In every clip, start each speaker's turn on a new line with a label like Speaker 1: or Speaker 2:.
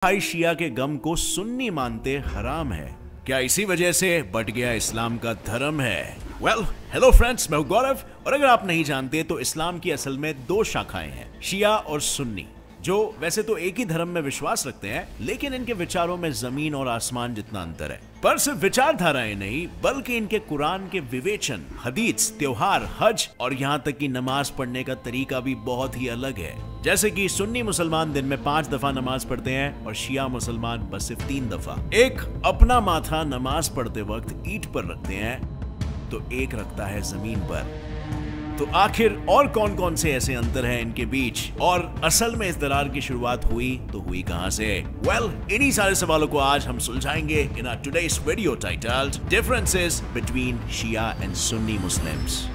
Speaker 1: भाई शिया के गम को सुन्नी मानते हराम है। क्या इसी वजह से बट गया इस्लाम का धर्म है? हेलो फ्रेंड्स, मैं हूं गौरव। और अगर आप नहीं जानते तो इस्लाम की असल में दो शाखाएं हैं, शिया और सुन्नी, जो वैसे तो एक ही धर्म में विश्वास रखते हैं, लेकिन इनके विचारों में जमीन और आसमान जितना अंतर है। पर सिर्फ विचारधाराएं नहीं, बल्कि इनके कुरान के विवेचन, हदीस, त्योहार, हज और यहाँ तक कि नमाज पढ़ने का तरीका भी बहुत ही अलग है। जैसे कि सुन्नी मुसलमान दिन में 5 दफा नमाज पढ़ते हैं और शिया मुसलमान बस सिर्फ 3 दफा। एक अपना माथा नमाज पढ़ते वक्त ईंट पर रखते हैं तो एक रखता है जमीन पर। तो आखिर और कौन कौन से ऐसे अंतर हैं इनके बीच, और असल में इस दरार की शुरुआत हुई तो हुई कहां से? इन्हीं सारे सवालों को आज हम सुलझाएंगे in our today's video titled differences between Shia and Sunni Muslims.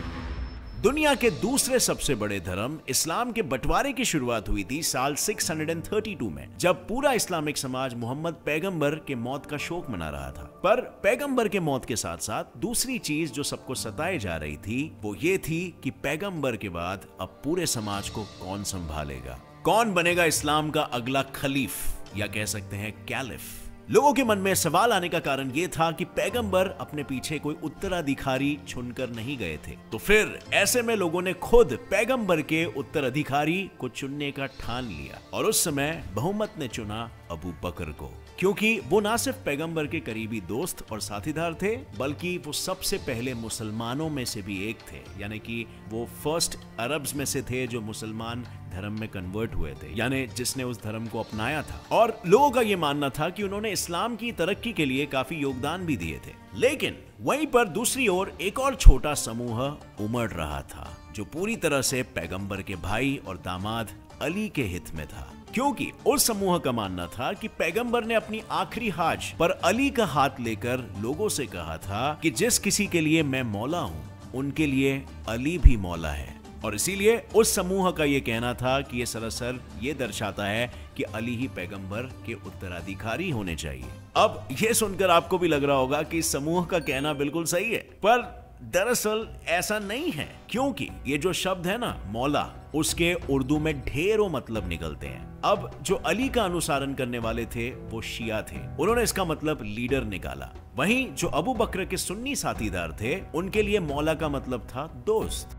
Speaker 1: दुनिया के दूसरे सबसे बड़े धर्म इस्लाम के बंटवारे की शुरुआत हुई थी साल 632 में, जब पूरा इस्लामिक समाज मोहम्मद पैगंबर के मौत का शोक मना रहा था। पर पैगंबर के मौत के साथ साथ दूसरी चीज जो सबको सताए जा रही थी वो ये थी कि पैगंबर के बाद अब पूरे समाज को कौन संभालेगा, कौन बनेगा इस्लाम का अगला खलीफ या कह सकते हैं कैलिफ। लोगों के मन में सवाल आने का कारण यह था कि पैगंबर अपने पीछे कोई उत्तराधिकारी चुनकर नहीं गए थे। तो फिर ऐसे में लोगों ने खुद पैगंबर के उत्तराधिकारी को चुनने का ठान लिया, और उस समय बहुमत ने चुना अबू बकर को, क्योंकि वो ना सिर्फ पैगंबर के करीबी दोस्त और साथीदार थे, बल्कि वो सबसे पहले मुसलमानों में से भी एक थे। यानी कि वो फर्स्ट अरब्स में से थे जो मुसलमान धर्म में कन्वर्ट हुए थे, यानी जिसने उस धर्म को अपनाया था। और लोगों का ये मानना था कि उन्होंने इस्लाम की तरक्की के लिए काफी योगदान भी दिए थे। लेकिन वहीं पर दूसरी ओर एक और छोटा समूह उमड़ रहा था, जो पूरी तरह से पैगंबर के भाई और दामाद अली के हित में था, क्योंकि उस समूह का मानना था कि पैगंबर ने अपनी आखिरी हाज पर अली का हाथ लेकर लोगों से कहा था कि जिस किसी के लिए मैं मौला हूं, उनके लिए अली भी मौला है। और इसीलिए उस समूह का यह कहना था कि यह सरासर ये दर्शाता है कि अली ही पैगंबर के उत्तराधिकारी होने चाहिए। अब यह सुनकर आपको भी लग रहा होगा कि इस समूह का कहना बिल्कुल सही है, पर दरअसल ऐसा नहीं है, क्योंकि ये जो शब्द है ना मौला, उसके उर्दू में ढेरों मतलब निकलते हैं। अब जो अली का अनुसरण करने वाले थे वो शिया थे, उन्होंने इसका मतलब लीडर निकाला। वहीं जो अबू बकर के सुन्नी साथीदार थे, उनके लिए मौला का मतलब था दोस्त।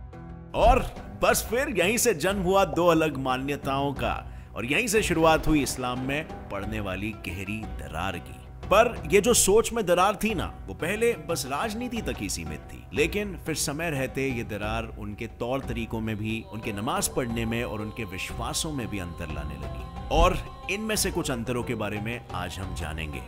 Speaker 1: और बस फिर यहीं से जन्म हुआ दो अलग मान्यताओं का, और यहीं से शुरुआत हुई इस्लाम में पड़ने वाली गहरी दरार की। पर ये जो सोच में दरार थी ना, वो पहले बस राजनीति तक ही सीमित थी, लेकिन फिर समय रहते ये दरार उनके तौर तरीकों में भी, उनके नमाज पढ़ने में और उनके विश्वासों में भी अंतर लाने लगी। और इनमें से कुछ अंतरों के बारे में आज हम जानेंगे।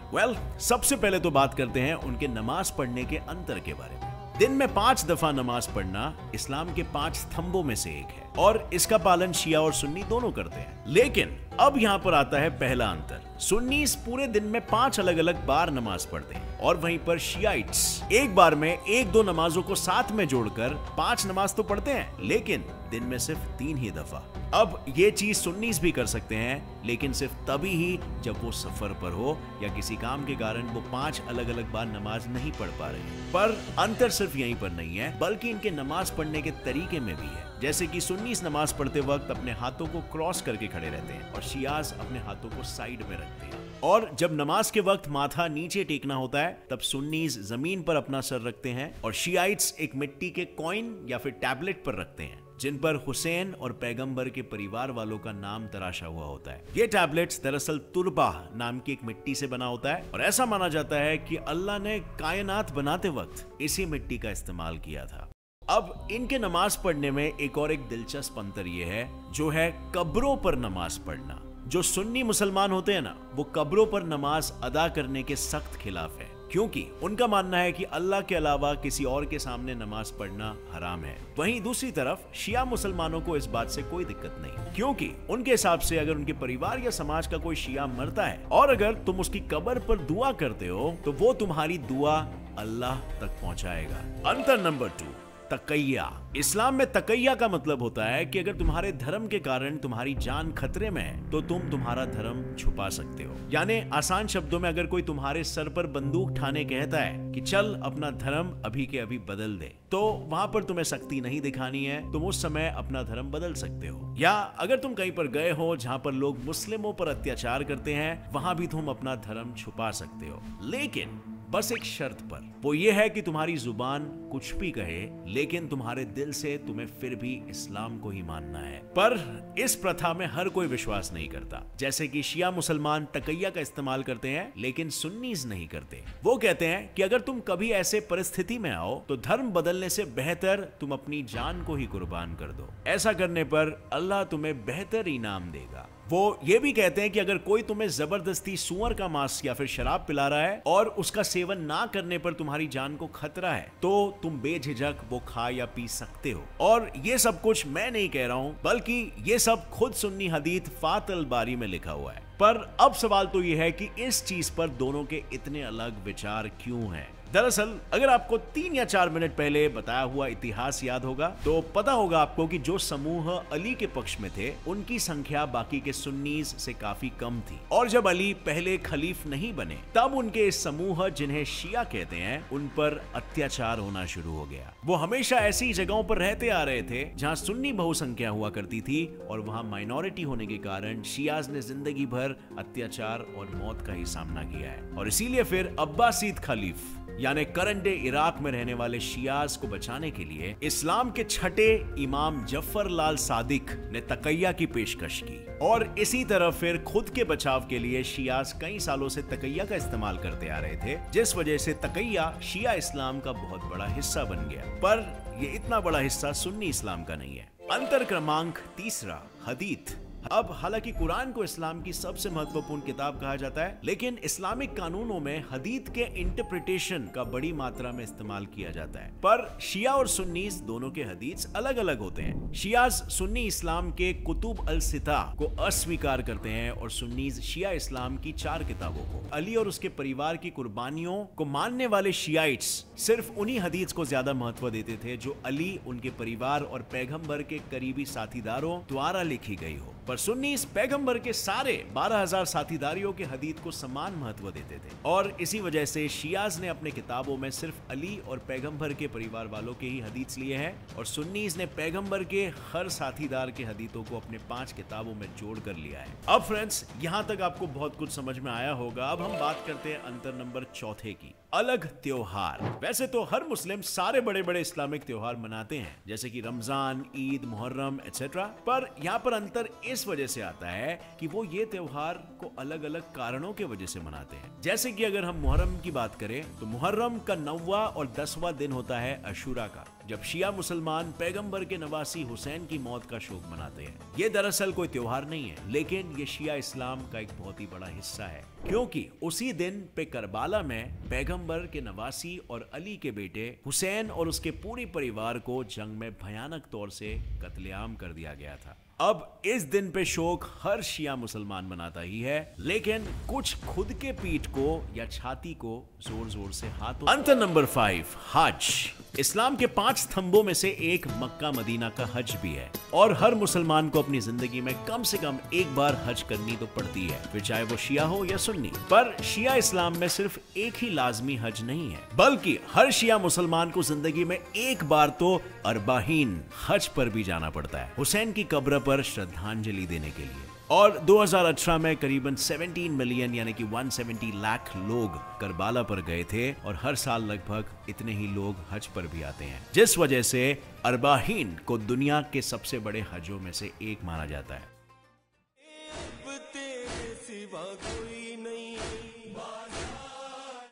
Speaker 1: सबसे पहले तो बात करते हैं उनके नमाज पढ़ने के अंतर के बारे में। दिन में 5 दफा नमाज पढ़ना इस्लाम के 5 स्तंभों में से एक है, और इसका पालन शिया और सुन्नी दोनों करते हैं। लेकिन अब यहाँ पर आता है पहला अंतर। सुन्नीस पूरे दिन में 5 अलग अलग बार नमाज पढ़ते हैं, और वहीं पर शियाइट्स एक बार में 1-2 नमाजों को साथ में जोड़कर 5 नमाज तो पढ़ते हैं, लेकिन दिन में सिर्फ 3 ही दफा। अब ये चीज सुन्नीस भी कर सकते हैं, लेकिन सिर्फ तभी ही जब वो सफर पर हो या किसी काम के कारण वो 5 अलग अलग बार नमाज नहीं पढ़ पा रहे। पर अंतर सिर्फ यहीं पर नहीं है, बल्कि इनके नमाज पढ़ने के तरीके में भी है। जैसे कि सुन्नीस नमाज पढ़ते वक्त अपने हाथों को क्रॉस करके खड़े रहते हैं, और शियाज अपने हाथों को साइड में रखते हैं। और जब नमाज के वक्त माथा नीचे टेकना होता है, तब सुन्नीस जमीन पर अपना सर रखते हैं, और शियाइट्स एक मिट्टी के कॉइन या फिर टैबलेट पर रखते हैं, जिन पर हुसैन और पैगंबर के परिवार वालों का नाम तराशा हुआ होता है। ये टैबलेट्स दरअसल तुरबा नाम की एक मिट्टी से बना होता है, और ऐसा माना जाता है कि अल्लाह ने कायनात बनाते वक्त इसी मिट्टी का इस्तेमाल किया था। अब इनके नमाज पढ़ने में एक और एक दिलचस्प अंतर यह है, जो है कब्रों पर नमाज पढ़ना। जो सुन्नी मुसलमान होते हैं ना, वो कब्रों पर नमाज अदा करने के सख्त खिलाफ है, क्योंकि उनका मानना है कि अल्लाह के अलावा किसी और के सामने नमाज पढ़ना हराम है। वहीं दूसरी तरफ शिया मुसलमानों को इस बात से कोई दिक्कत नहीं, क्योंकि उनके हिसाब से अगर उनके परिवार या समाज का कोई शिया मरता है और अगर तुम उसकी कब्र पर दुआ करते हो, तो वो तुम्हारी दुआ अल्लाह तक पहुंचाएगा। अंतर नंबर 2, तकैया। इस्लाम में तकैया का मतलब होता है कि अगर तुम्हारे धर्म के कारण तुम्हारी जान खतरे में है तो तुम तुम्हारा धर्म छुपा सकते हो। यानी आसान शब्दों में अगर कोई तुम्हारे सर पर बंदूक ठाने कहता है कि चल अपना धर्म अभी के अभी बदल दे, तो वहां पर तुम्हें सख्ती नहीं दिखानी है, तुम उस समय अपना धर्म बदल सकते हो। या अगर तुम कहीं पर गए हो जहां पर लोग मुस्लिमों पर अत्याचार करते हैं, वहां भी तुम अपना धर्म छुपा सकते हो, लेकिन बस एक शर्त पर। वो ये है कि तुम्हारी जुबान कुछ भी कहे, लेकिन तुम्हारे दिल से तुम्हें फिर भी इस्लाम को ही मानना है। पर इस प्रथा में हर कोई विश्वास नहीं करता। जैसे कि शिया मुसलमान तकैया का इस्तेमाल करते हैं, लेकिन सुन्नीज नहीं करते। वो कहते हैं कि अगर तुम कभी ऐसे परिस्थिति में आओ तो धर्म बदलने से बेहतर तुम अपनी जान को ही कुर्बान कर दो। ऐसा करने पर अल्लाह तुम्हें बेहतर इनाम देगा। वो ये भी कहते हैं कि अगर कोई तुम्हें जबरदस्ती सुअर का मांस या फिर शराब पिला रहा है और उसका सेवन ना करने पर तुम्हारी जान को खतरा है, तो तुम बेझिझक वो खा या पी सकते हो। और ये सब कुछ मैं नहीं कह रहा हूं, बल्कि ये सब खुद सुन्नी हदीथ फात अल बारी में लिखा हुआ है। पर अब सवाल तो ये है कि इस चीज पर दोनों के इतने अलग विचार क्यों हैं? दरअसल अगर आपको 3 या 4 मिनट पहले बताया हुआ इतिहास याद होगा तो पता होगा आपको कि जो समूह अली के पक्ष में थे उनकी संख्या बाकी के सुन्नीज से काफी कम थी। और जब अली पहले खलीफ नहीं बने तब उनके इस समूह, जिन्हें शिया कहते हैं, उन पर अत्याचार होना शुरू हो गया। वो हमेशा ऐसी जगहों पर रहते आ रहे थे जहाँ सुन्नी बहुसंख्या हुआ करती थी और वहाँ माइनॉरिटी होने के कारण शियाज ने जिंदगी भर अत्याचार और मौत का ही सामना किया है। और इसीलिए फिर अब्बासीद खलीफ यानी करंट डे इराक में रहने वाले शियाज को बचाने के लिए इस्लाम के छठे इमाम जफर लाल सादिक ने तकैया की पेशकश की। और इसी तरह फिर खुद के बचाव के लिए शियाज कई सालों से तकैया का इस्तेमाल करते आ रहे थे, जिस वजह से तकैया शिया इस्लाम का बहुत बड़ा हिस्सा बन गया। पर यह इतना बड़ा हिस्सा सुन्नी इस्लाम का नहीं है। अंतर क्रमांक तीसरा, हदीथ। अब हालांकि कुरान को इस्लाम की सबसे महत्वपूर्ण किताब कहा जाता है, लेकिन इस्लामिक कानूनों में हदीथ के इंटरप्रिटेशन का बड़ी मात्रा में इस्तेमाल किया जाता है। पर शिया और सुन्नीस दोनों के हदीथ अलग अलग होते हैं। शियाज सुन्नी इस्लाम के कुतुब अल सिता को अस्वीकार करते हैं और सुन्नीज शिया इस्लाम की 4 किताबों को। अली और उसके परिवार की कुर्बानियों को मानने वाले शियाइट्स सिर्फ उन्हीं हदीथ को ज्यादा महत्व देते थे जो अली, उनके परिवार और पैगंबर के करीबी साथीदारों द्वारा लिखी गई हो। पर सुन्नी इस पैगंबर के सारे 12,000 साथीदारियों के हदीथ को समान महत्व देते थे। और इसी वजह से शियाज ने अपने किताबों में सिर्फ अली और पैगंबर के परिवार वालों के ही हदीथ लिए हैं, और सुन्नीज ने पैगंबर के हर साथीदार के हदीथों को अपने 5 किताबों में जोड़ कर लिया है। अब फ्रेंड्स, यहाँ तक आपको बहुत कुछ समझ में आया होगा। अब हम बात करते हैं अंतर नंबर चौथे की, अलग त्योहार। वैसे तो हर मुस्लिम सारे बड़े बड़े इस्लामिक त्योहार मनाते हैं, जैसे कि रमजान, ईद, मुहर्रम एटसेट्रा। पर यहाँ पर अंतर इस वजह से आता है कि वो ये त्योहार को अलग अलग कारणों के वजह से मनाते हैं। जैसे कि अगर हम मुहर्रम की बात करें तो मुहर्रम का 9वां और 10वां दिन होता है अशूरा का, जब शिया मुसलमान पैगंबर के नवासी हुसैन की मौत का शोक मनाते हैं। ये दरअसल कोई त्योहार नहीं है, लेकिन ये शिया इस्लाम का एक बहुत ही बड़ा हिस्सा है, क्योंकि उसी दिन पे करबाला में पैगंबर के नवासी और अली के बेटे हुसैन और उसके पूरे परिवार को जंग में भयानक तौर से कत्लेआम कर दिया गया था। अब इस दिन पे शोक हर शिया मुसलमान मनाता ही है, लेकिन कुछ खुद के पीठ को या छाती को जोर जोर से हाथों। अंतर नंबर 5, हज। इस्लाम के 5 स्तंभों में से एक मक्का मदीना का हज भी है, और हर मुसलमान को अपनी जिंदगी में कम से कम एक बार हज करनी तो पड़ती है, फिर चाहे वो शिया हो या सुन्नी। पर शिया इस्लाम में सिर्फ एक ही लाजमी हज नहीं है, बल्कि हर शिया मुसलमान को जिंदगी में एक बार तो अरबाहीन हज पर भी जाना पड़ता है, हुसैन की कब्र पर श्रद्धांजलि देने के लिए। और 2018 में करीबन 17 मिलियन यानी कि 170 लाख लोग करबाला पर गए थे, और हर साल लगभग इतने ही लोग हज पर भी आते हैं, जिस वजह से अरबाहीन को दुनिया के सबसे बड़े हजों में से एक माना जाता है।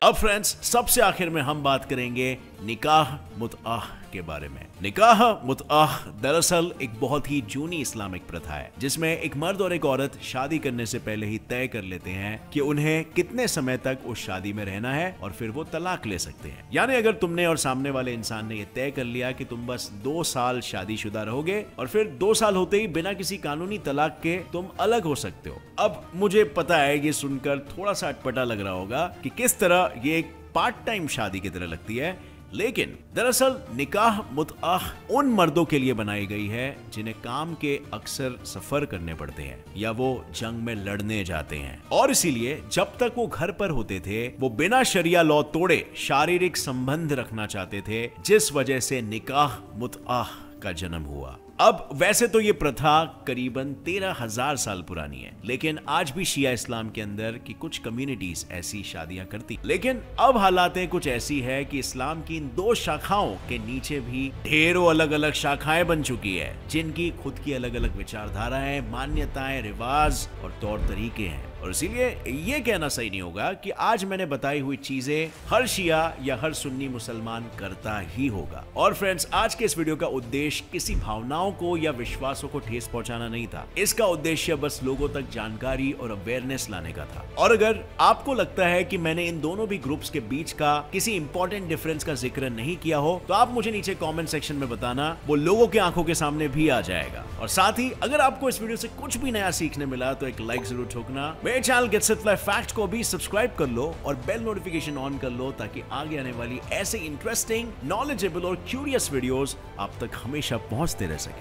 Speaker 1: अब फ्रेंड्स, सबसे आखिर में हम बात करेंगे निकाह मुतआह के बारे में। निकाह मुतआह दरअसल एक बहुत ही जूनी इस्लामिक प्रथा है, जिसमें एक मर्द और एक औरत शादी करने से पहले ही तय कर लेते हैं कि उन्हें कितने समय तक उस शादी में रहना है, और फिर वो तलाक ले सकते हैं। यानी अगर तुमने और सामने वाले इंसान ने ये तय कर लिया कि तुम बस 2 साल शादीशुदा रहोगे, और फिर 2 साल होते ही बिना किसी कानूनी तलाक के तुम अलग हो सकते हो। अब मुझे पता है ये सुनकर थोड़ा सा अटपटा लग रहा होगा कि किस तरह ये एक पार्ट टाइम शादी की तरह लगती है, लेकिन दरअसल निकाह मुतआह उन मर्दों के लिए बनाई गई है जिन्हें काम के अक्सर सफर करने पड़ते हैं या वो जंग में लड़ने जाते हैं, और इसीलिए जब तक वो घर पर होते थे वो बिना शरिया लॉ तोड़े शारीरिक संबंध रखना चाहते थे, जिस वजह से निकाह मुतआह का जन्म हुआ। अब वैसे तो ये प्रथा करीबन 13,000 साल पुरानी है, लेकिन आज भी शिया इस्लाम के अंदर की कुछ कम्युनिटीज ऐसी शादियां करती। लेकिन अब हालातें कुछ ऐसी है कि इस्लाम की इन 2 शाखाओं के नीचे भी ढेरों अलग अलग शाखाएं बन चुकी है, जिनकी खुद की अलग अलग विचारधाराएं, मान्यताएं, रिवाज और तौर तरीके हैं। और इसीलिए ये कहना सही नहीं होगा कि आज मैंने बताई हुई चीजें हर शिया या हर सुन्नी मुसलमान करता ही होगा। और फ्रेंड्स, आज के इस वीडियो का उद्देश्य किसी भावनाओं को या विश्वासों को ठेस पहुंचाना नहीं था। इसका उद्देश्य बस लोगों तक जानकारी और अवेयरनेस लाने का था। और अगर आपको लगता है कि मैंने इन दोनों भी ग्रुप्स के बीच का किसी इंपॉर्टेंट डिफरेंस का जिक्र नहीं किया हो, तो आप मुझे नीचे कमेंट सेक्शन में बताना, वो लोगों के आंखों के सामने भी आ जाएगा। और साथ ही अगर आपको इस वीडियो से कुछ भी नया सीखने मिला तो एक लाइक जरूर ठोकना। मेरे channel gets it fly fact को भी सब्सक्राइब कर लो और बेल नोटिफिकेशन ऑन कर लो, ताकि आगे आने वाली ऐसे इंटरेस्टिंग, नॉलेजेबल और क्यूरियस वीडियोस आप तक हमेशा पहुंचते रह सके।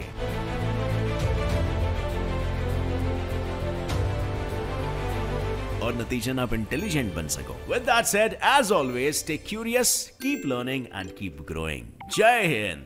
Speaker 1: और नतीजन आप इंटेलिजेंट बन सको। With that said, as always, stay curious, keep learning and keep growing. जय हिंद।